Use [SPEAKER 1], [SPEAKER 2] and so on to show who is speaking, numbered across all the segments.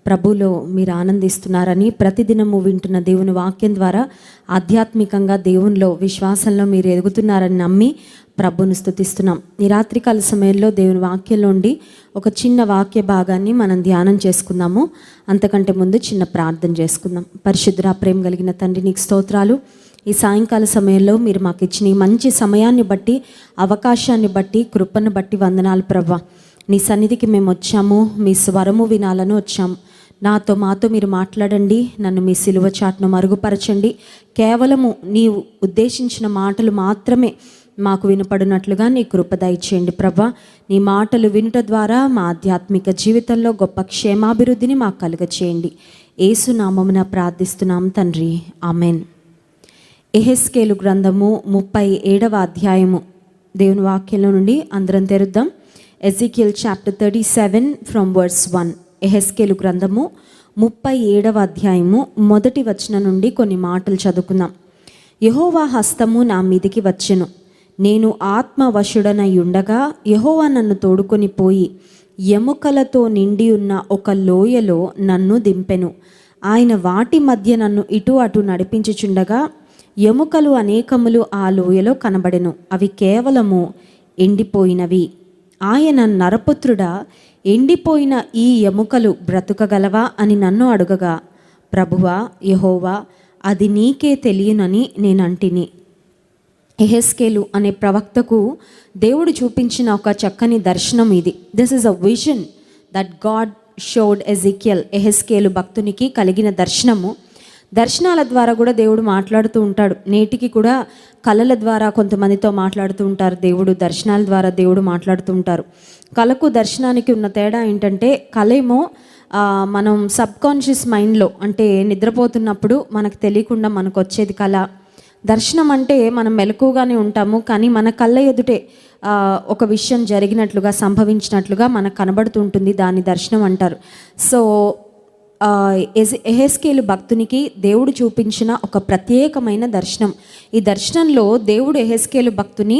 [SPEAKER 1] ప్రభులో మీరు ఆనందిస్తున్నారని, ప్రతిదినము వింటున్న దేవుని వాక్యం ద్వారా ఆధ్యాత్మికంగా దేవునిలో విశ్వాసంలో మీరు ఎదుగుతున్నారని నమ్మి ప్రభుని స్తుతిస్తున్నాం. ఈ రాత్రికాల సమయంలో దేవుని వాక్యంలో ఉండి ఒక చిన్న వాక్య భాగాన్ని మనం ధ్యానం చేసుకుందాము. అంతకంటే ముందు చిన్న ప్రార్థన చేసుకుందాం. పరిశుద్ధ ప్రేమ కలిగిన తండ్రి, నీకు స్తోత్రాలు. ఈ సాయంకాల సమయంలో మీరు మాకు ఇచ్చిన ఈ మంచి సమయాన్ని బట్టి, అవకాశాన్ని బట్టి, కృపను బట్టి వందనాలు ప్రభువా. నీ సన్నిధికి మేము వచ్చాము, మీ స్వరము వినాలని వచ్చాము. మాతో మీరు మాట్లాడండి. నన్ను మీ సిలువ చాటును మరుగుపరచండి. కేవలము నీవు ఉద్దేశించిన మాటలు మాత్రమే మాకు వినపడినట్లుగా నీ కృప దయచేయండి ప్రభా. నీ మాటలు వినుట ద్వారా మా ఆధ్యాత్మిక జీవితంలో గొప్ప క్షేమాభివృద్ధిని మాకు కలుగచేయండి. యేసు నామమున ప్రార్థిస్తున్నాం తండ్రి, ఆమెన్. యెహెజ్కేలు గ్రంథము 37వ అధ్యాయము దేవుని వాక్యంలో నుండి అందరం తెరుద్దాం. Ezekiel chapter 37 from verse 1. యెహెజ్కేలు గ్రంథము 37వ అధ్యాయము మొదటి వచనం నుండి కొన్ని మాటలు చదువుకుందాం. యెహోవా హస్తము నా మీదికి వచ్చెను. నేను ఆత్మవశుడనై ఉండగా యెహోవా నన్ను తోడుకొని పోయి ఎముకలతో నిండి ఉన్న ఒక లోయలో నన్ను దింపెను. ఆయన వాటి మధ్య నన్ను ఇటు అటు నడిపించుచుండగా ఎముకలు అనేకములు ఆ లోయలో కనబడెను. అవి కేవలము ఎండిపోయినవి. ఆయన, నరపుత్రుడా, ఎండిపోయిన ఈ ఎముకలు బ్రతుకగలవా అని నన్ను అడుగగా, ప్రభువా యెహోవా, అది నీకే తెలియనని నేనంటిని. యెహెజ్కేలు అనే ప్రవక్తకు దేవుడు చూపించిన ఒక చక్కని దర్శనం ఇది. This is a vision that God showed Ezekiel. యెహెజ్కేలు భక్తునికి కలిగిన దర్శనము. దర్శనాల ద్వారా కూడా దేవుడు మాట్లాడుతూ ఉంటాడు. నేటికి కూడా కళల ద్వారా కొంతమందితో మాట్లాడుతూ ఉంటారు దేవుడు. దర్శనాల ద్వారా దేవుడు మాట్లాడుతూ ఉంటారు. కళకు దర్శనానికి ఉన్న తేడా ఏంటంటే, కళ ఏమో మనం సబ్కాన్షియస్ మైండ్లో, అంటే నిద్రపోతున్నప్పుడు మనకు తెలియకుండా మనకు వచ్చేది కళ. దర్శనం అంటే మనం మెలకుగానే ఉంటాము, కానీ మన కళ్ళ ఎదుటే ఒక విషయం జరిగినట్లుగా, సంభవించినట్లుగా మనకు కనబడుతూ ఉంటుంది. దాన్ని దర్శనం అంటారు. సో యెహెజ్కేలు భక్తునికి దేవుడు చూపించిన ఒక ప్రత్యేకమైన దర్శనం. ఈ దర్శనంలో దేవుడు యెహెజ్కేలు భక్తుని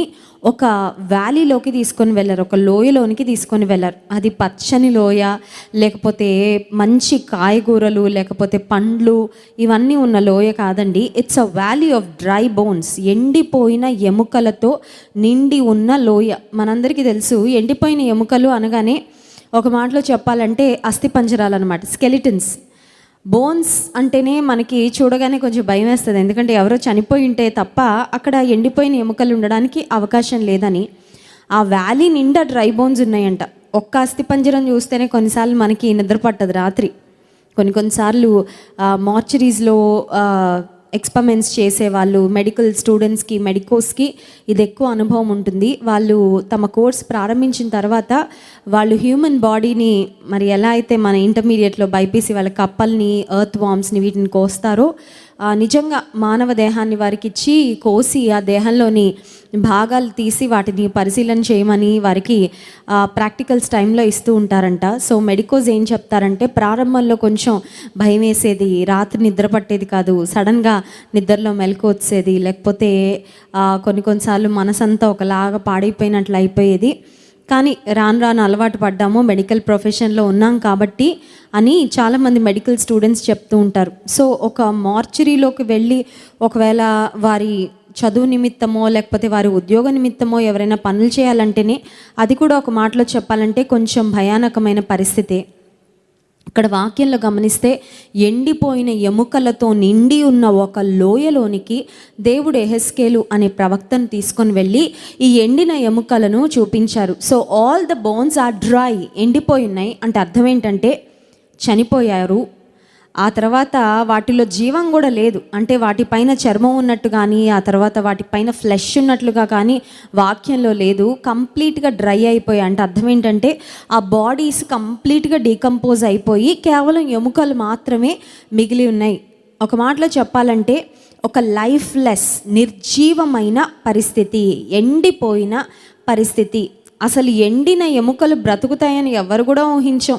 [SPEAKER 1] ఒక వ్యాలీలోకి తీసుకొని వెళ్ళారు, ఒక లోయలోనికి తీసుకొని వెళ్ళారు. అది పచ్చని లోయ, లేకపోతే మంచి కాయగూరలు, లేకపోతే పండ్లు ఇవన్నీ ఉన్న లోయ కాదండి. It's a valley of dry bones. ఎండిపోయిన ఎముకలతో నిండి ఉన్న లోయ. మనందరికీ తెలుసు, ఎండిపోయిన ఎముకలు అనగానే ఒక మాటలో చెప్పాలంటే అస్థిపంజరాలు అనమాట, స్కెలిటన్స్. బోన్స్ అంటేనే మనకి చూడగానే కొంచెం భయం వేస్తుంది. ఎందుకంటే ఎవరో చనిపోయి ఉంటే తప్ప అక్కడ ఎండిపోయిన ఎముకలు ఉండడానికి అవకాశం లేదని. ఆ వ్యాలీ నిండా డ్రై బోన్స్ ఉన్నాయంట. ఒక్క అస్థిపంజరం చూస్తేనే కొన్నిసార్లు మనకి నిద్ర పట్టదు రాత్రి. కొన్నిసార్లు మార్చరీస్లో ఎక్స్పెరిమెంట్స్ చేసేవాళ్ళు, మెడికల్ స్టూడెంట్స్కి, మెడికోస్కి ఇది ఎక్కువ అనుభవం ఉంటుంది. వాళ్ళు తమ కోర్స్ ప్రారంభించిన తర్వాత వాళ్ళు హ్యూమన్ బాడీని మరి ఎలా అయితే మన ఇంటర్మీడియట్లో బైపీసీ వాళ్ళ కప్పల్ని, ఎర్త్ వామ్స్ని వీటిని కోస్తారో, నిజంగా మానవ దేహాన్ని వారికి ఇచ్చి కోసి ఆ దేహంలోని భాగాలు తీసి వాటిని పరిశీలన చేయమని వారికి ప్రాక్టికల్స్ టైంలో ఇస్తూ ఉంటారంట. సో మెడికోస్ ఏం చెప్తారంటే, ప్రారంభంలో కొంచెం భయం వేసేది, రాత్రి నిద్ర పట్టేది కాదు, సడన్గా నిద్రలో మెలకు వచ్చేది, లేకపోతే కొన్నిసార్లు మనసంతా ఒకలాగా పాడైపోయినట్లు అయిపోయేది. కానీ రాను అలవాటు పడ్డాము, మెడికల్ ప్రొఫెషన్లో ఉన్నాం కాబట్టి అని చాలామంది మెడికల్ స్టూడెంట్స్ చెప్తూ ఉంటారు. సో ఒక మార్చరీలోకి వెళ్ళి ఒకవేళ వారి చదువు నిమిత్తమో లేకపోతే వారి ఉద్యోగ నిమిత్తమో ఎవరైనా పనులు చేయాలంటేనే అది కూడా ఒక మాటలో చెప్పాలంటే కొంచెం భయానకమైన పరిస్థితే. ఇక్కడ వాక్యంలో గమనిస్తే ఎండిపోయిన ఎముకలతో నిండి ఉన్న ఒక లోయలోనికి దేవుడు యెహెజ్కేలు అనే ప్రవక్తను తీసుకొని వెళ్ళి ఈ ఎండిన ఎముకలను చూపించారు. So all the bones are dry. ఎండిపోయి ఉన్నాయి అంటే అర్థం ఏంటంటే చనిపోయారు. ఆ తర్వాత వాటిలో జీవం కూడా లేదు. అంటే వాటిపైన చర్మం ఉన్నట్టు కానీ, ఆ తర్వాత వాటిపైన ఫ్లెష్ ఉన్నట్లుగా కానీ వాక్యంలో లేదు. కంప్లీట్గా డ్రై అయిపోయాయి. అంటే అర్థం ఏంటంటే ఆ బాడీస్ కంప్లీట్గా డీకంపోజ్ అయిపోయి కేవలం ఎముకలు మాత్రమే మిగిలి ఉన్నాయి. ఒక మాటలో చెప్పాలంటే ఒక లైఫ్లెస్, నిర్జీవమైన పరిస్థితి, ఎండిపోయిన పరిస్థితి. అసలు ఎండిన ఎముకలు బ్రతుకుతాయని ఎవరు కూడా ఊహించం.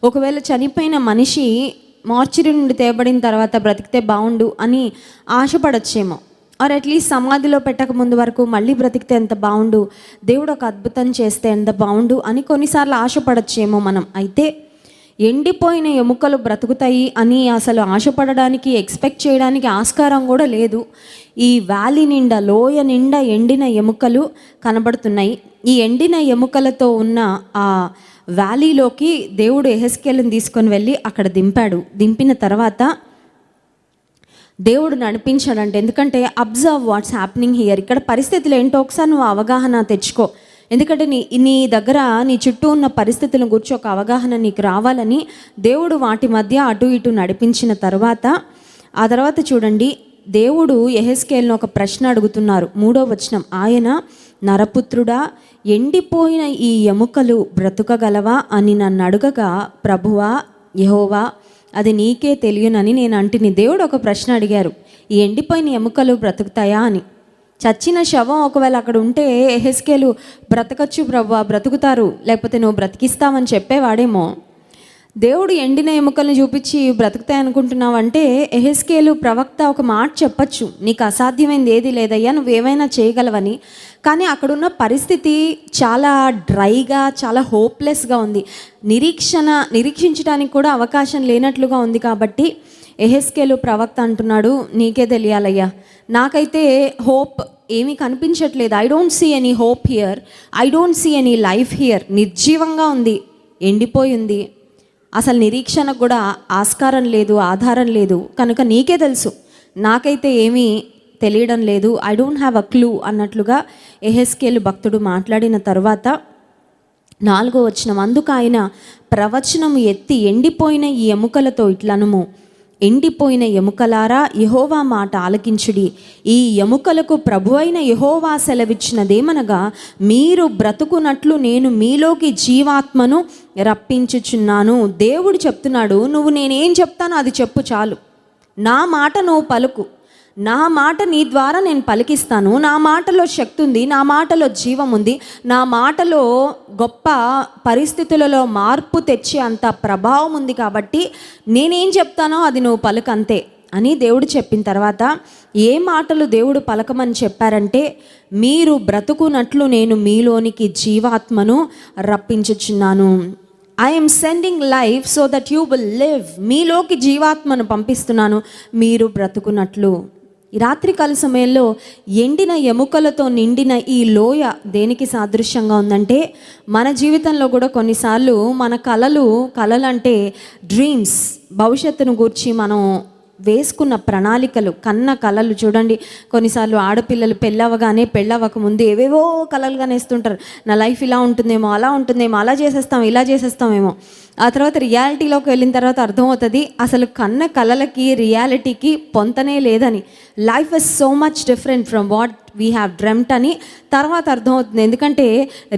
[SPEAKER 1] ఒకవేళ చనిపోయిన మనిషి మార్చరీ నుండి తేబడిన తర్వాత బ్రతికితే బాగుండు అని ఆశపడచ్చేమో, ఆర్ అట్లీస్ట్ సమాధిలో పెట్టక ముందు వరకు మళ్ళీ బ్రతికితే ఎంత బాగుండు, దేవుడు ఒక అద్భుతం చేస్తే ఎంత బాగుండు అని కొన్నిసార్లు ఆశపడచ్చేమో మనం. అయితే ఎండిపోయిన ఎముకలు బ్రతుకుతాయి అని అసలు ఆశపడడానికి, ఎక్స్పెక్ట్ చేయడానికి ఆస్కారం కూడా లేదు. ఈ వ్యాలీ నిండా, లోయ నిండా ఎండిన ఎముకలు కనబడుతున్నాయి. ఈ ఎండిన ఎముకలతో ఉన్న ఆ వ్యాలీలోకి దేవుడు యెహెజ్కేలుని తీసుకొని వెళ్ళి అక్కడ దింపాడు. దింపిన తర్వాత దేవుడు నడిపించాడంటే, ఎందుకంటే అబ్జర్వ్ వాట్స్ హ్యాపెనింగ్ హియర్. ఇక్కడ పరిస్థితులు ఏంటో ఒకసారి నువ్వు అవగాహన తెచ్చుకో. ఎందుకంటే నీ దగ్గర నీ చుట్టూ ఉన్న పరిస్థితులను గురించి ఒక అవగాహన నీకు రావాలని దేవుడు వాటి మధ్య అటు ఇటు నడిపించిన తర్వాత, ఆ తర్వాత చూడండి, దేవుడు యెహెజ్కేలును ఒక ప్రశ్న అడుగుతున్నారు. 3వ వచనం, ఆయన నరపుత్రుడా, ఎండిపోయిన ఈ ఎముకలు బ్రతుకగలవా అని నన్ను అడుగగా, ప్రభువా యెహోవా అది నీకే తెలియనని నేను అంటిని. దేవుడు ఒక ప్రశ్న అడిగారు, ఈ ఎండిపోయిన ఎముకలు బ్రతుకుతాయా అని. చచ్చిన శవం ఒకవేళ అక్కడ ఉంటే యెహెజ్కేలు బ్రతకచ్చు ప్రభువా, బ్రతుకుతారు, లేకపోతే నువ్వు బ్రతికిస్తావని చెప్పేవాడేమో. దేవుడు ఎండిన ఎముకలను చూపించి బ్రతుకుతాయి అనుకుంటున్నావు అంటే యెహెజ్కేలు ప్రవక్త ఒక మాట చెప్పచ్చు, నీకు అసాధ్యమైంది ఏది లేదయ్యా, నువ్వేమైనా చేయగలవని. కానీ అక్కడున్న పరిస్థితి చాలా డ్రైగా, చాలా హోప్లెస్గా ఉంది. నిరీక్షించడానికి కూడా అవకాశం లేనట్లుగా ఉంది. కాబట్టి యెహెజ్కేలు ప్రవక్త అంటున్నాడు, నీకే తెలియాలయ్యా, నాకైతే హోప్ ఏమీ కనిపించట్లేదు. I don't see any hope here, I don't see any life here. నిర్జీవంగా ఉంది, ఎండిపోయింది, అసలు నిరీక్షణకు కూడా ఆస్కారం లేదు, ఆధారం లేదు. కనుక నీకే తెలుసు, నాకైతే ఏమీ తెలియడం లేదు, I don't have a clue అన్నట్లుగా యెహెజ్కేలు భక్తుడు మాట్లాడిన తర్వాత 4వ వచనం, అందుకు ఆయన ప్రవచనము ఎత్తి ఎండిపోయిన ఈ ఎముకలతో ఇట్లనుము, ఎండిపోయిన ఎముకలారా యెహోవా మాట ఆలకించుడి. ఈ ఎముకలకు ప్రభువైన యెహోవా సెలవిచ్చినదేమనగా, మీరు బ్రతుకున్నట్లు నేను మీలోకి జీవాత్మను రప్పించుచున్నాను. దేవుడు చెప్తున్నాడు, నువ్వు నేనేం చెప్తానో అది చెప్పు చాలు, నా మాట నువ్వు పలుకు, నా మాట నీ ద్వారా నేను పలికిస్తాను. నా మాటలో శక్తి ఉంది, నా మాటలో జీవం ఉంది, నా మాటలో గొప్ప పరిస్థితులలో మార్పు తెచ్చే అంత ప్రభావం ఉంది. కాబట్టి నేనేం చెప్తానో అది నువ్వు పలుకంతే అని దేవుడు చెప్పిన తర్వాత, ఏ మాటలు దేవుడు పలకమని చెప్పారంటే, మీరు బ్రతుకున్నట్లు నేను మీలోనికి జీవాత్మను రప్పించుచున్నాను. I'm sending life so that you will live. మీలోకి జీవాత్మను పంపిస్తున్నాను, మీరు బ్రతుకున్నట్లు. ఈ రాత్రికాల సమయంలో ఎండిన ఎముకలతో నిండిన ఈ లోయ దేనికి సాదృశ్యంగా ఉందంటే, మన జీవితంలో కూడా కొన్నిసార్లు మన కలలు అంటే డ్రీమ్స్, భవిష్యత్తును గూర్చి మనం వేసుకున్న ప్రణాళికలు, కన్న కలలు. చూడండి, కొన్నిసార్లు ఆడపిల్లలు పెళ్ళవక ముందు ఏవేవో కలలు కనేస్తుంటారు. నా లైఫ్ ఇలా ఉంటుందేమో, అలా ఉంటుందేమో, అలా చేసేస్తాం, ఇలా చేసేస్తామేమో. ఆ తర్వాత రియాలిటీలోకి వెళ్ళిన తర్వాత అర్థమవుతుంది, అసలు కన్న కలలకి రియాలిటీకి పొంతనే లేదని. Life is so much different from what we have dreamt అని తర్వాత అర్థమవుతుంది. ఎందుకంటే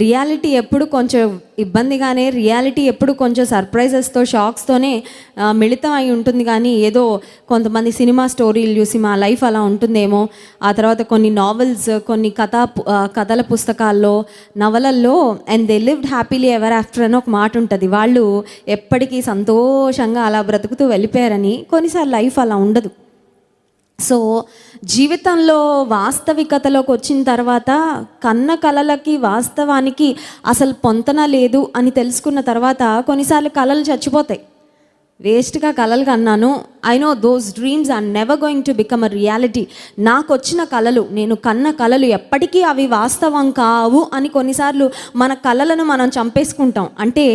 [SPEAKER 1] రియాలిటీ ఎప్పుడు కొంచెం ఇబ్బందిగానే, రియాలిటీ ఎప్పుడు కొంచెం సర్ప్రైజెస్తో, షాక్స్తోనే మిళితం అయి ఉంటుంది. కానీ ఏదో కొంతమంది సినిమా స్టోరీలు చూసి మా లైఫ్ అలా ఉంటుందేమో, ఆ తర్వాత కొన్ని నావెల్స్, కొన్ని కథల పుస్తకాల్లో, నవలల్లో and they lived happily ever after అని ఒక మాట ఉంటుంది. వాళ్ళు ఎప్పటికీ సంతోషంగా అలా బ్రతుకుతూ వెళ్ళిపోయారని. కొన్నిసార్లు లైఫ్ అలా ఉండదు. సో జీవితంలో వాస్తవికతలోకి వచ్చిన తర్వాత కన్న కలలకి వాస్తవానికి అసలు పొంతన లేదు అని తెలుసుకున్న తర్వాత కొన్నిసార్లు కలలు చచ్చిపోతాయి. వేస్ట్గా కలలు కన్నాను, I know those dreams are never going to become a reality. నాకు వచ్చిన కలలు, నేను కన్న కలలు ఎప్పటికీ అవి వాస్తవం కావు అని కొన్నిసార్లు మన కలలను మనం చంపేసుకుంటాం. అంటే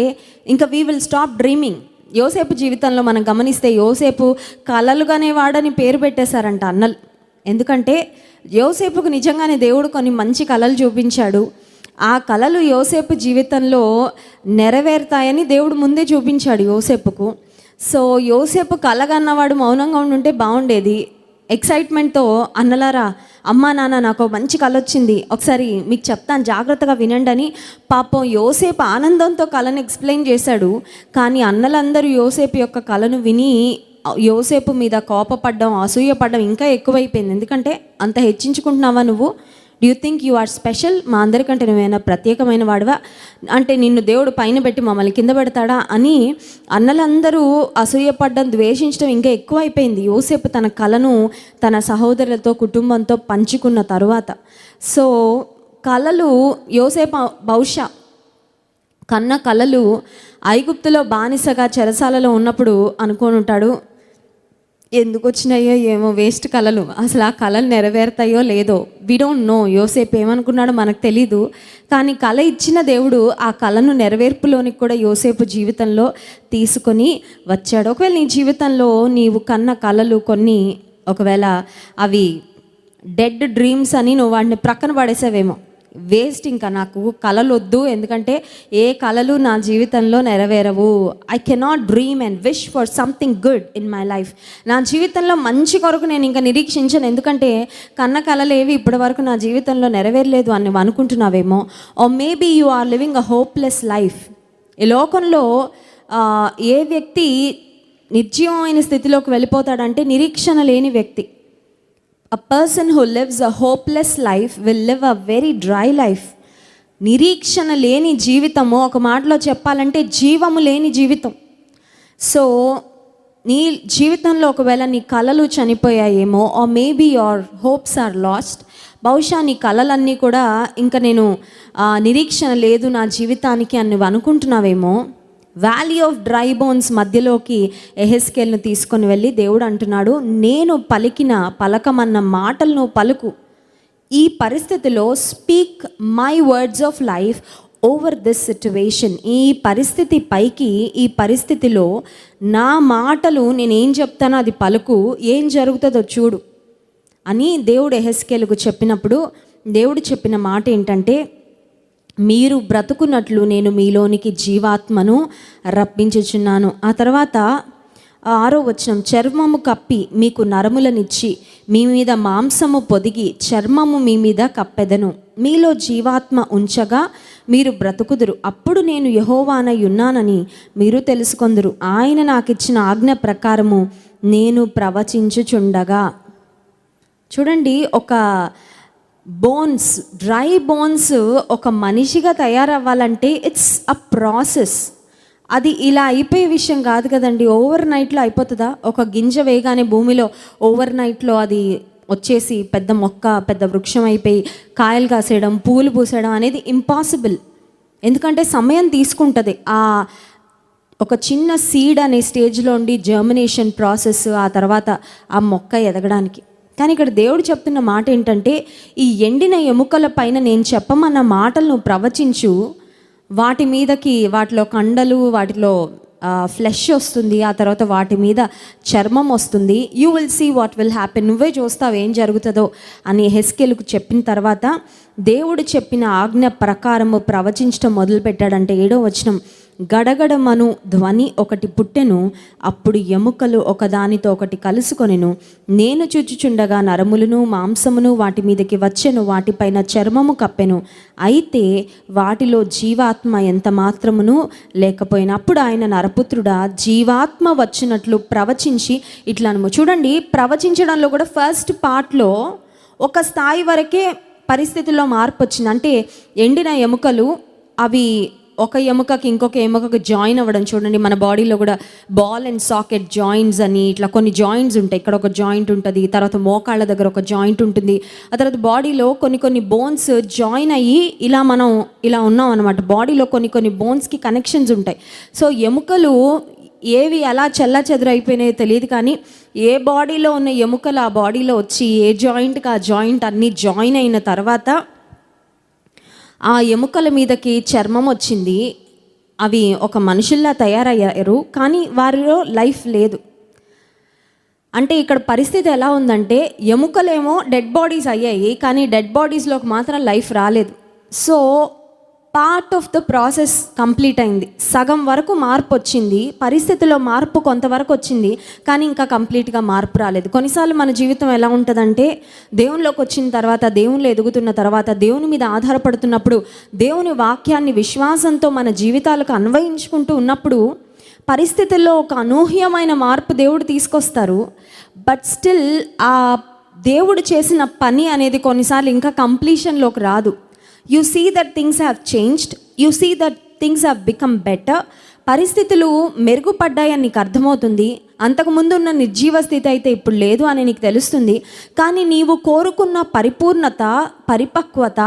[SPEAKER 1] ఇంకా వీ విల్ స్టాప్ డ్రీమింగ్. యోసేపు జీవితంలో మనం గమనిస్తే, యోసేపు కలలుగానే వాడని పేరు పెట్టేశారంట అన్నలు. ఎందుకంటే యోసేపుకు నిజంగానే దేవుడు కొన్ని మంచి కలలు చూపించాడు. ఆ కలలు యోసేపు జీవితంలో నెరవేరుతాయని దేవుడు ముందే చూపించాడు యోసేపుకు. సో యోసేపు కలగన్నవాడు మౌనంగా ఉండుంటే బాగుండేది. ఎక్సైట్మెంట్తో, అన్నలారా, అమ్మా నాన్న నాకు మంచి కళ వచ్చింది, ఒకసారి మీకు చెప్తాను, జాగ్రత్తగా వినండి అని పాపం యోసేపు ఆనందంతో కళను ఎక్స్ప్లెయిన్ చేశాడు. కానీ అన్నలందరూ యోసేపు యొక్క కళను విని యోసేపు మీద కోపపడ్డం, అసూయపడ్డం ఇంకా ఎక్కువైపోయింది. ఎందుకంటే అంత హెచ్చించుకుంటున్నావా నువ్వు? Do you think you are special? మా అందరికంటే నువ్వేనా ప్రత్యేకమైన వాడివా? అంటే నిన్ను దేవుడు పైన పెట్టి మమ్మల్ని కింద పెడతాడా అని అన్నలందరూ అసూయపడ్డం, ద్వేషించడం ఇంకా ఎక్కువైపోయింది. యోసేపు తన కళను తన సహోదరులతో, కుటుంబంతో పంచుకున్న తరువాత. సో కళలు యోసేపు బహుశా కన్న కళలు ఐగుప్తులో బానిసగా చెరసాలలో ఉన్నప్పుడు అనుకొని ఉంటాడు, ఎందుకు వచ్చినాయో ఏమో వేస్ట్ కళలు, అసలు ఆ కళలు నెరవేరుతాయో లేదో. వి డోంట్ నో యోసేపు ఏమనుకున్నాడో మనకు తెలీదు. కానీ కళ ఇచ్చిన దేవుడు ఆ కళను నెరవేర్పులోనికి కూడా యోసేపు జీవితంలో తీసుకొని వచ్చాడు. ఒకవేళ నీ జీవితంలో నీవు కన్న కళలు కొన్ని ఒకవేళ అవి డెడ్ డ్రీమ్స్ అని నువ్వు వాటిని ప్రక్కన పడేసావేమో, వేస్ట్, ఇంకా నాకు కళలు వద్దు, ఎందుకంటే ఏ కళలు నా జీవితంలో నెరవేరవు. I cannot dream and wish for something good in my life. నా జీవితంలో మంచి కొరకు నేను ఇంకా నిరీక్షించను, ఎందుకంటే కన్న కళలు ఏవి ఇప్పటి వరకు నా జీవితంలో నెరవేరలేదు అని నువ్వు అనుకుంటున్నావేమో. Or maybe you are living a hopeless life. ఈ లోకంలో ఏ వ్యక్తి నిర్జీవమైన స్థితిలోకి వెళ్ళిపోతాడంటే నిరీక్షణ లేని వ్యక్తి. A person who lives a hopeless life will live a very dry life. నిరీక్షణ లేని జీవితము, ఒక మాటలో చెప్పాలంటే జీవము లేని జీవితం. సో నీ జీవితంలో ఒకవేళ నీ కలలు చనిపోయాయేమో, or maybe your hopes are lost. బహుశా నీ కలలన్నీ కూడా ఇంకా నేను నిరీక్షణ లేదు నా జీవితానికి అని నువ్వు అనుకుంటున్నావేమో. వ్యాలీ ఆఫ్ డ్రై బోన్స్ మధ్యలోకి యెహెజ్కేలును తీసుకొని వెళ్ళి దేవుడు అంటున్నాడు, నేను పలకమన్న మాటలను పలుకు. ఈ పరిస్థితిలో speak my words of life over this situation. ఈ పరిస్థితి పైకి, ఈ పరిస్థితిలో నా మాటలు నేనేం చెప్తానో అది పలుకు, ఏం జరుగుతుందో చూడు అని దేవుడు యెహెజ్కేలుకు చెప్పినప్పుడు దేవుడు చెప్పిన మాట ఏంటంటే, మీరు బ్రతుకున్నట్లు నేను మీలోనికి జీవాత్మను రప్పించుచున్నాను. ఆ తర్వాత 6వ వచనం, చర్మము కప్పి మీకు నరములనిచ్చి మీ మీద మాంసము పొదిగి చర్మము మీ మీద కప్పెదను. మీలో జీవాత్మ ఉంచగా మీరు బ్రతుకుదురు. అప్పుడు నేను యెహోవానై ఉన్నానని మీరు తెలుసుకొందురు. ఆయన నాకు ఇచ్చిన ఆజ్ఞ ప్రకారము నేను ప్రవచించుచుండగా. చూడండి, ఒక బోన్స్, డ్రై బోన్స్ ఒక మనిషిగా తయారవ్వాలంటే ఇట్స్ అ ప్రాసెస్. అది ఇలా అయిపోయే విషయం కాదు కదండి. ఓవర్ నైట్లో అయిపోతుందా? ఒక గింజ వేయగానే భూమిలో ఓవర్ నైట్లో అది వచ్చేసి పెద్ద మొక్క, పెద్ద వృక్షం అయిపోయి కాయలు కాసేయడం, పూలు పూసేయడం అనేది ఇంపాసిబుల్. ఎందుకంటే సమయం తీసుకుంటుంది. ఒక చిన్న సీడ్ అనే స్టేజ్లో ఉండి జర్మినేషన్ ప్రాసెస్, ఆ తర్వాత ఆ మొక్క ఎదగడానికి. కానీ ఇక్కడ దేవుడు చెప్తున్న మాట ఏంటంటే, ఈ ఎండిన ఎముకల పైన నేను చెప్పమన్న మాటలను ప్రవచించు. వాటి మీదకి, వాటిలో కండలు, వాటిలో ఫ్లెష్ వస్తుంది, ఆ తర్వాత వాటి మీద చర్మం వస్తుంది. You will see what will happen. నువ్వే చూస్తావు ఏం జరుగుతుందో అని యెహెజ్కేలుకు చెప్పిన తర్వాత దేవుడు చెప్పిన ఆజ్ఞ ప్రకారము ప్రవచించడం మొదలుపెట్టాడంటే 7వ వచనం, గడగడమను ధ్వని ఒకటి పుట్టెను. అప్పుడు ఎముకలు ఒకదానితో ఒకటి కలుసుకొనెను. నేను చూచుచుండగా నరములను మాంసమును వాటి మీదకి వచ్చెను, వాటిపైన చర్మము కప్పెను. అయితే వాటిలో జీవాత్మ ఎంత మాత్రమును లేకపోయినప్పుడు ఆయన నరపుత్రుడా జీవాత్మ వచ్చినట్లు ప్రవచించి ఇట్లా చూడండి, ప్రవచించడంలో కూడా ఫస్ట్ పార్ట్లో ఒక స్థాయి వరకే పరిస్థితుల్లో మార్పు వచ్చింది. అంటే ఎండిన ఎముకలు అవి ఒక ఎముకకి ఇంకొక ఎముకకి జాయిన్ అవ్వడం. చూడండి, మన బాడీలో కూడా బాల్ అండ్ సాకెట్ జాయింట్స్ అని ఇట్లా కొన్ని జాయింట్స్ ఉంటాయి. ఇక్కడ ఒక జాయింట్ ఉంటుంది, తర్వాత మోకాళ్ళ దగ్గర ఒక జాయింట్ ఉంటుంది, ఆ తర్వాత బాడీలో కొన్ని బోన్స్ జాయిన్ అయ్యి మనం ఇలా ఉన్నాం అనమాట. బాడీలో కొన్ని బోన్స్కి కనెక్షన్స్ ఉంటాయి. సో ఎముకలు ఏవి ఎలా చెల్లా చెదురైపోయినాయో తెలియదు, కానీ ఏ బాడీలో ఉన్న ఎముకలు ఆ బాడీలో వచ్చి ఏ జాయింట్కి ఆ జాయింట్ అన్నీ జాయిన్ అయిన తర్వాత ఆ ఎముకల మీదకి చర్మం వచ్చింది. అవి ఒక మనుషుల్లా తయారయ్యారు, కానీ వారిలో లైఫ్ లేదు. అంటే ఇక్కడ పరిస్థితి ఎలా ఉందంటే, ఎముకలేమో డెడ్ బాడీస్ అయ్యాయి, కానీ డెడ్ బాడీస్లోకి మాత్రం లైఫ్ రాలేదు. So part of the process complete అయింది. సగం వరకు మార్పు వచ్చింది, పరిస్థితిలో మార్పు కొంతవరకు వచ్చింది, కానీ ఇంకా కంప్లీట్గా మార్పు రాలేదు. కొన్నిసార్లు మన జీవితం ఎలా ఉంటుందంటే, దేవునిలోకి వచ్చిన తర్వాత, దేవునిలో ఎదుగుతున్న తర్వాత, దేవుని మీద ఆధారపడుతున్నప్పుడు, దేవుని వాక్యాన్ని విశ్వాసంతో మన జీవితాలకు అన్వయించుకుంటూ ఉన్నప్పుడు పరిస్థితుల్లో ఒక అనూహ్యమైన మార్పు దేవుడు తీసుకొస్తారు. బట్ స్టిల్ ఆ దేవుడు చేసిన పని అనేది కొన్నిసార్లు ఇంకా కంప్లీషన్లోకి రాదు. You see that things have changed, you see that things have become better, పరిస్థితులు మెరుగుపడ్డాయని నీకు అర్థమవుతుంది. అంతకుముందు ఉన్న నిర్జీవ స్థితి అయితే ఇప్పుడు లేదు అని నీకు తెలుస్తుంది. కానీ నీవు కోరుకున్న పరిపూర్ణత, పరిపక్వత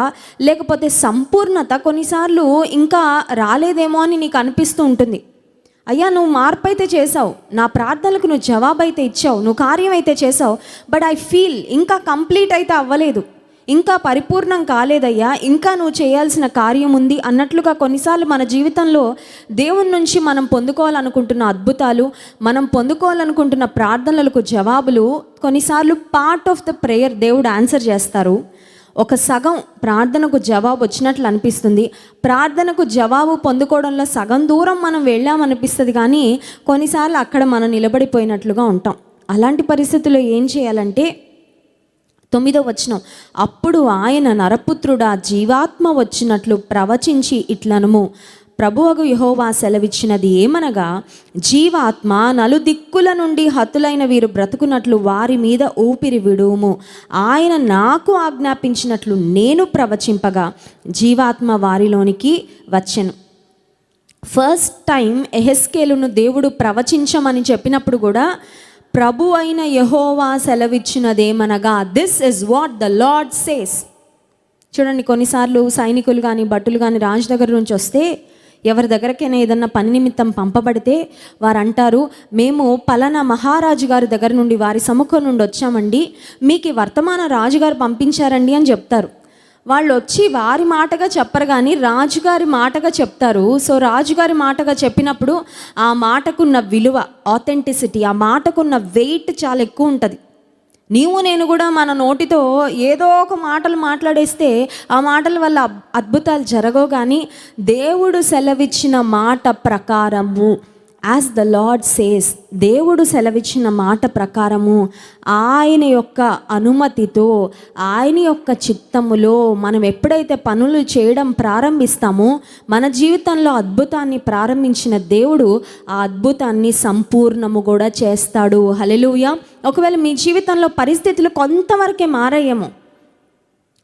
[SPEAKER 1] లేకపోతే సంపూర్ణత కొన్నిసార్లు ఇంకా రాలేదేమో అని నీకు అనిపిస్తూ ఉంటుంది. అయ్యా, నువ్వు మార్పు అయితే చేసావు, నా ప్రార్థనలకు నువ్వు జవాబు అయితే ఇచ్చావు, నువ్వు కార్యం అయితే చేసావు, బట్ ఐ ఫీల్ ఇంకా కంప్లీట్ అయితే అవ్వలేదు, ఇంకా పరిపూర్ణం కాలేదయ్యా, ఇంకా నువ్వు చేయాల్సిన కార్యం ఉంది అన్నట్లుగా కొన్నిసార్లు మన జీవితంలో దేవుని నుంచి మనం పొందుకోవాలనుకుంటున్న అద్భుతాలు, మనం పొందుకోవాలనుకుంటున్న ప్రార్థనలకు జవాబులు కొన్నిసార్లు పార్ట్ ఆఫ్ ద ప్రేయర్ దేవుడు ఆన్సర్ చేస్తారు. ఒక సగం ప్రార్థనకు జవాబు వచ్చినట్లు అనిపిస్తుంది. ప్రార్థనకు జవాబు పొందుకోవడంలో సగం దూరం మనం వెళ్ళామనిపిస్తుంది, కానీ కొన్నిసార్లు అక్కడ మనం నిలబడిపోయినట్లుగా ఉంటాం. అలాంటి పరిస్థితుల్లో ఏం చేయాలంటే 9వ వచనం, అప్పుడు ఆయన నరపుత్రుడా జీవాత్మ వచ్చినట్లు ప్రవచించి ఇట్లనుము, ప్రభువగు యెహోవా సెలవిచ్చినది ఏమనగా, జీవాత్మ నలుదిక్కుల నుండి హతులైన వీరు బ్రతుకున్నట్లు వారి మీద ఊపిరి విడుము. ఆయన నాకు ఆజ్ఞాపించినట్లు నేను ప్రవచింపగా జీవాత్మ వారిలోనికి వచ్చెను. ఫస్ట్ టైం యెహెజ్కేలును దేవుడు ప్రవచించమని చెప్పినప్పుడు కూడా ప్రభు అయిన యెహోవా సెలవిచ్చినదేమనగా, this is what the Lord says. చూడండి, కొన్నిసార్లు సైనికులు కానీ భటులు కానీ రాజు దగ్గర నుంచి వస్తే, ఎవరి దగ్గరకైనా ఏదన్నా పని నిమిత్తం పంపబడితే వారు అంటారు, మేము పలానా మహారాజు గారి దగ్గర నుండి వారి సముఖం నుండి వచ్చామండి, మీకు వర్తమాన రాజుగారు పంపించారండి అని చెప్తారు. వాళ్ళు వచ్చి వారి మాటగా చెప్పరు కానీ రాజుగారి మాటగా చెప్తారు. సో రాజుగారి మాటగా చెప్పినప్పుడు ఆ మాటకున్న విలువ, ఆథెంటిసిటీ, ఆ మాటకున్న వెయిట్ చాలా ఎక్కువ ఉంటుంది. నీవు నేను కూడా మన నోటితో ఏదో ఒక మాటలు మాట్లాడేస్తే ఆ మాటల వల్ల అద్భుతాలు జరగవు. కానీ దేవుడు సెలవిచ్చిన మాట ప్రకారము, యాజ్ ద లార్డ్ సేస్, దేవుడు సెలవిచ్చిన మాట ప్రకారము ఆయన యొక్క అనుమతితో, ఆయన యొక్క చిత్తములో మనం ఎప్పుడైతే పనులు చేయడం ప్రారంభిస్తామో మన జీవితంలో అద్భుతాన్ని ప్రారంభించిన దేవుడు ఆ అద్భుతాన్ని సంపూర్ణము కూడా చేస్తాడు. హల్లెలూయా. ఒకవేళ మీ జీవితంలో పరిస్థితులు కొంతవరకే మారాయేమో,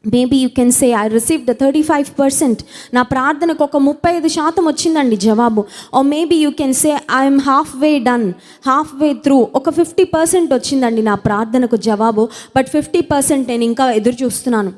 [SPEAKER 1] maybe you can say I received 35%, నా ప్రార్థనకు ఒక 35% వచ్చిందండి జవాబు. Oh maybe you can say I'm halfway done, halfway through, ఒక 50% వచ్చిందండి నా ప్రార్థనకు జవాబు, బట్ 50% నేను ఇంకా ఎదురు చూస్తున్నాను.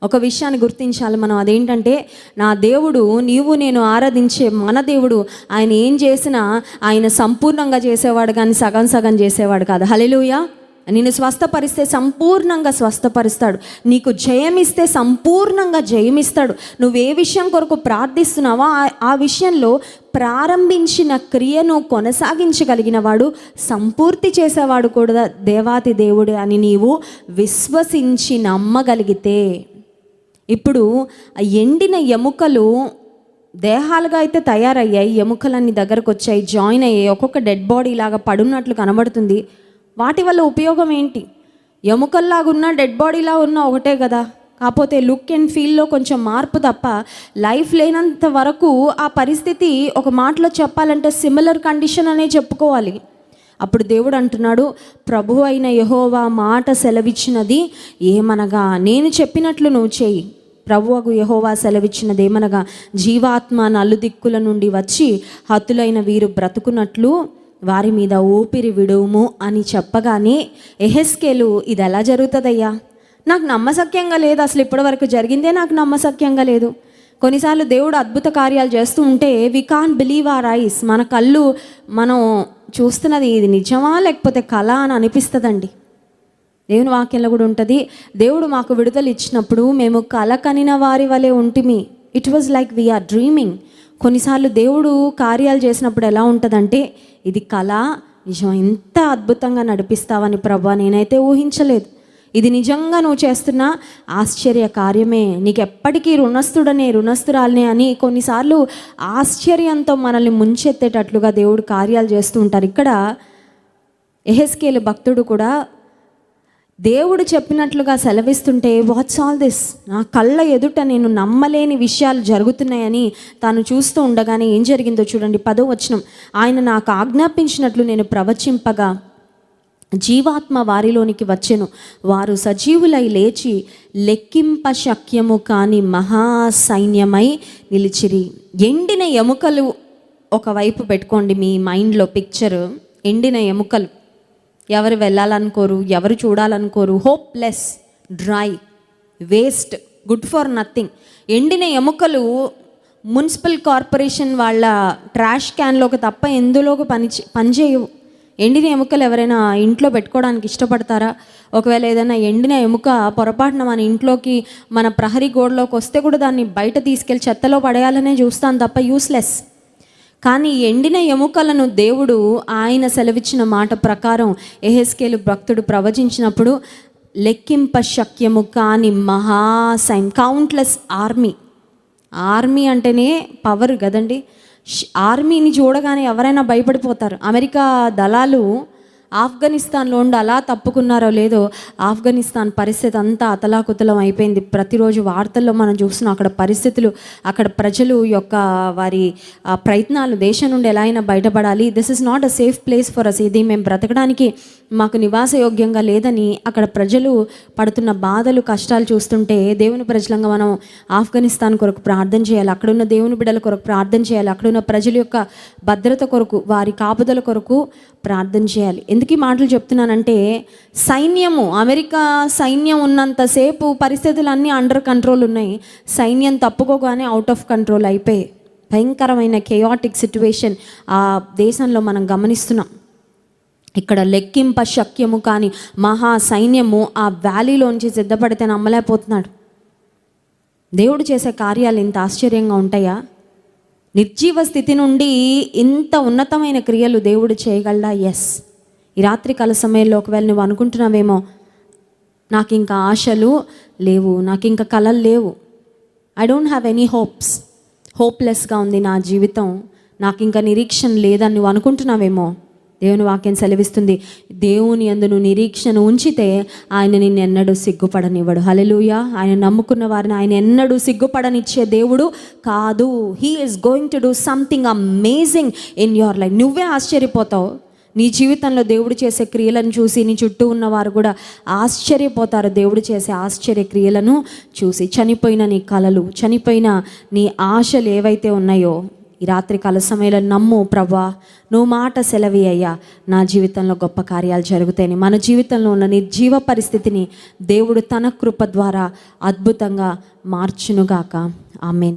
[SPEAKER 1] ఒక విషయాన్ని గుర్తించాలి మనం, అదేంటంటే నా దేవుడు, నీవు నేను ఆరాధించే మన దేవుడు, ఆయన ఏం చేసినా ఆయన సంపూర్ణంగా చేసేవాడు కానీ సగం సగం చేసేవాడు కాదు. హల్లెలూయా. నిన్ను స్వస్థపరిస్తే సంపూర్ణంగా స్వస్థపరుస్తాడు, నీకు జయమిస్తే సంపూర్ణంగా జయమిస్తాడు. నువ్వు ఏ విషయం కొరకు ప్రార్థిస్తున్నావో ఆ విషయంలో ప్రారంభించిన క్రియను కొనసాగించగలిగిన వాడు, సంపూర్తి చేసేవాడు కూడా దేవాతి దేవుడే అని నీవు విశ్వసించి నమ్మగలిగితే, ఇప్పుడు ఎండిన ఎముకలు దేహాలుగా అయితే తయారయ్యాయి, ఎముకలన్నీ దగ్గరకు వచ్చాయి, జాయిన్ అయ్యాయి, ఒక్కొక్క డెడ్ బాడీ లాగా పడున్నట్లు కనబడుతుంది. వాటి వల్ల ఉపయోగం ఏంటి? ఎముకల్లాగున్నా డెడ్ బాడీలా ఉన్నా ఒకటే కదా, కాకపోతే లుక్ అండ్ ఫీల్లో కొంచెం మార్పు తప్ప లైఫ్ లేనంత వరకు ఆ పరిస్థితి ఒక మాటలో చెప్పాలంటే సిమిలర్ కండిషన్ అనే చెప్పుకోవాలి. అప్పుడు దేవుడు అంటున్నాడు, ప్రభు అయిన యెహోవా మాట సెలవిచ్చినది ఏమనగా, నేను చెప్పినట్లు నువ్వు చేయి. ప్రభువగు యెహోవా సెలవిచ్చినది ఏమనగా, జీవాత్మ నలుదిక్కుల నుండి వచ్చి హతులైన వీరు బ్రతుకున్నట్లు వారి మీద ఊపిరి విడువుము అని చెప్పగానే యెహెజ్కేలు, ఇది ఎలా జరుగుతుందయ్యా, నాకు నమ్మశక్యంగా లేదు, అసలు ఇప్పటివరకు జరిగిందే నాకు నమ్మశక్యంగా లేదు. కొన్నిసార్లు దేవుడు అద్భుత కార్యాలు చేస్తూ ఉంటే we can't believe our eyes, మన కళ్ళు మనం చూస్తున్నది ఇది నిజమా లేకపోతే కళ అని అనిపిస్తుందండి. దేవుని వాక్యంలో కూడా ఉంటుంది, దేవుడు మాకు విడుదల ఇచ్చినప్పుడు మేము కల కనిన వారి వలె ఉంటిమి, it was like we are dreaming. కొన్నిసార్లు దేవుడు కార్యాలు చేసినప్పుడు ఎలా ఉంటుందంటే, ఇది కళ, నిజం, ఇంత అద్భుతంగా నడిపిస్తావని ప్రభా నేనైతే ఊహించలేదు, ఇది నిజంగా నువ్వు చేస్తున్న ఆశ్చర్య కార్యమే, నీకు ఎప్పటికీ రుణస్థురాలనే అని కొన్నిసార్లు ఆశ్చర్యంతో మనల్ని ముంచెత్తేటట్లుగా దేవుడు కార్యాలు చేస్తూ ఉంటారు. ఇక్కడ యెహెజ్కేలు భక్తుడు కూడా దేవుడు చెప్పినట్లుగా సెలవిస్తుంటే, వాట్స్ ఆల్ దిస్, నా కళ్ళ ఎదుట నేను నమ్మలేని విషయాలు జరుగుతున్నాయని తాను చూస్తూ ఉండగానే ఏం జరిగిందో చూడండి. 10వ వచనం, ఆయన నాకు ఆజ్ఞాపించినట్లు నేను ప్రవచింపగా జీవాత్మ వారిలోనికి వచ్చెను, వారు సజీవులై లేచి లెక్కింప శక్యము కాని మహాసైన్యమై నిలిచిరి. ఎండిన ఎముకలు ఒకవైపు పెట్టుకోండి మీ మైండ్లో పిక్చర్. ఎండిన ఎముకలు, ఎవరు వెళ్ళాలనుకోరు, ఎవరు చూడాలనుకోరు, hopeless, dry, waste, good for nothing. ఎండిన ఎముకలు మున్సిపల్ కార్పొరేషన్ వాళ్ళ ట్రాష్ క్యాన్లోకి తప్ప ఎందులోకి పనిచేయవు. ఎండిన ఎముకలు ఎవరైనా ఇంట్లో పెట్టుకోవడానికి ఇష్టపడతారా? ఒకవేళ ఏదైనా ఎండిన ఎముక పొరపాటున మన ఇంట్లోకి, మన ప్రహరీ గోడలోకి వస్తే కూడా దాన్ని బయట తీసుకెళ్ళి చెత్తలో పడేయాలనే చూస్తాను తప్ప యూస్లెస్. కానీ ఎండిన ఎముకలను దేవుడు ఆయన సెలవిచ్చిన మాట ప్రకారం యెహెజ్కేలు భక్తుడు ప్రవచించినప్పుడు లెక్కింప శక్యము కాని మహాసైన్, కౌంట్లెస్ ఆర్మీ అంటేనే పవర్ కదండి. ఆర్మీని చూడగానే ఎవరైనా భయపడిపోతారు. అమెరికా దళాలు ఆఫ్ఘనిస్తాన్లో ఉండి అలా తప్పుకున్నారో లేదో, ఆఫ్ఘనిస్తాన్ పరిస్థితి అంతా అతలాకుతలం అయిపోయింది. ప్రతిరోజు వార్తల్లో మనం చూస్తున్నాం అక్కడ పరిస్థితులు, అక్కడ ప్రజలు యొక్క వారి ప్రయత్నాలు దేశం నుండి ఎలా అయినా బయటపడాలి. This is not a safe place for us, ఇది మేము బ్రతకడానికి మాకు నివాసయోగ్యంగా లేదని అక్కడ ప్రజలు పడుతున్న బాధలు, కష్టాలు చూస్తుంటే దేవుని ప్రజలంగా మనం ఆఫ్ఘనిస్తాన్ కొరకు ప్రార్థన చేయాలి. అక్కడున్న దేవుని బిడ్డల కొరకు ప్రార్థన చేయాలి. అక్కడున్న ప్రజల యొక్క భద్రత కొరకు, వారి కాపుదల కొరకు ప్రార్థన చేయాలి. ఎందుకు ఈ మాటలు చెప్తున్నానంటే, సైన్యము, అమెరికా సైన్యం ఉన్నంతసేపు పరిస్థితులన్నీ అండర్ కంట్రోల్ ఉన్నాయి. సైన్యం తప్పుకోగానే అవుట్ ఆఫ్ కంట్రోల్ అయిపోయి భయంకరమైన కెయాటిక్ సిట్యువేషన్ ఆ దేశంలో మనం గమనిస్తున్నాం. ఇక్కడ లెక్కింప శక్యము కానీ మహా సైన్యము ఆ వ్యాలీలోంచి సిద్ధపడితే నమ్మలేకపోతున్నాడు. దేవుడు చేసే కార్యాలు ఇంత ఆశ్చర్యంగా ఉంటాయా? నిర్జీవ స్థితి నుండి ఇంత ఉన్నతమైన క్రియలు దేవుడు చేయగలడా? ఎస్. ఈ రాత్రి కాల సమయంలో ఒకవేళ నువ్వు అనుకుంటున్నావేమో, నాకు ఇంకా ఆశలు లేవు, నాకు ఇంకా కలలు లేవు, I don't have any hopes, హోప్లెస్గా ఉంది నా జీవితం, నాకు ఇంకా నిరీక్షణ లేదని నువ్వు అనుకుంటున్నావేమో, దేవుని వాక్యం సెలవిస్తుంది, దేవుని యందు నువ్వు నిరీక్షణ ఉంచితే ఆయన నిన్ను ఎన్నడూ సిగ్గుపడనివ్వడు. హల్లెలూయా. ఆయన నమ్ముకున్న వారిని ఆయన ఎన్నడూ సిగ్గుపడనిచ్చే దేవుడు కాదు. He is going to do something amazing in your life. నువ్వే ఆశ్చర్యపోతావు. నీ జీవితంలో దేవుడు చేసే క్రియలను చూసి నీ చుట్టూ ఉన్నవారు కూడా ఆశ్చర్యపోతారు దేవుడు చేసే ఆశ్చర్య క్రియలను చూసి. చనిపోయిన నీ కలలు, చనిపోయిన నీ ఆశలు ఏవైతే ఉన్నాయో ఈ రాత్రి కాల సమయంలో నమ్ము, ప్రభా నువ్వు మాట సెలవి అయ్యా, నా జీవితంలో గొప్ప కార్యాలు జరుగుతాయని. మన జీవితంలో ఉన్న నిర్జీవ పరిస్థితిని దేవుడు తన కృప ద్వారా అద్భుతంగా మార్చునుగాక. ఆమేన్.